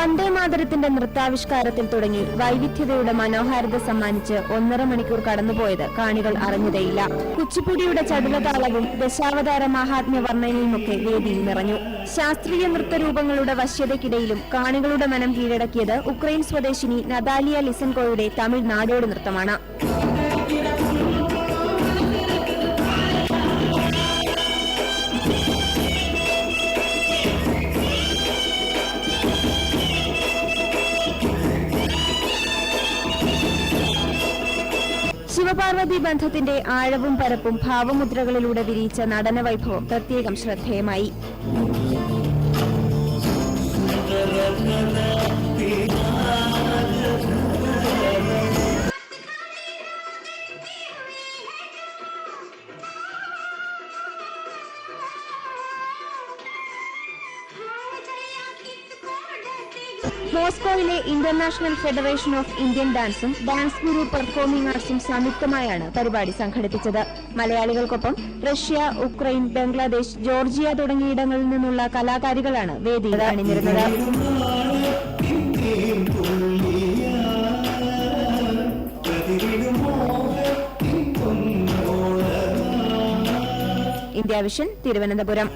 വന്ദേ മാതരത്തിന്റെ നൃത്താവിഷ്കാരത്തിൽ തുടങ്ങി വൈവിധ്യതയുടെ മനോഹാരിത സമ്മാനിച്ച് 1.5 മണിക്കൂർ കടന്നുപോയത് കാണികൾ അറിഞ്ഞതേയില്ല. കുച്ചിപ്പുടിയുടെ ചടുലതാളവും ദശാവതാര മഹാത്മ്യ വർണ്ണനയുമൊക്കെ വേദിയിൽ നിറഞ്ഞു. ശാസ്ത്രീയ നൃത്തരൂപങ്ങളുടെ വശ്യതയ്ക്കിടയിലും കാണികളുടെ മനം കീഴടക്കിയത് ഉക്രൈൻ സ്വദേശിനി നതാലിയ ലിസൻകോയുടെ തമിഴ് നാടോടി നൃത്തമാണ്. ശിവപാർവതി ബന്ധത്തിന്റെ ആഴവും പരപ്പും ഭാവമുദ്രകളിലൂടെ വിരിയിച്ച നടന വൈഭവം പ്രത്യേകം ശ്രദ്ധേയമായി. മോസ്കോയിലെ ഇന്റർനാഷണൽ ഫെഡറേഷൻ ഓഫ് ഇന്ത്യൻ ഡാൻസും ഡാൻസ് ഗുരു പെർഫോമിംഗ് ആർട്സും സംയുക്തമായാണ് പരിപാടി സംഘടിപ്പിച്ചത്. മലയാളികൾക്കൊപ്പം റഷ്യ, ഉക്രൈൻ, ബംഗ്ലാദേശ്, ജോർജിയ തുടങ്ങിയിടങ്ങളിൽ നിന്നുള്ള കലാകാരികളാണ് വേദിയിൽ അണിനിരുന്നത്. India vision, Thiruvananthapuram.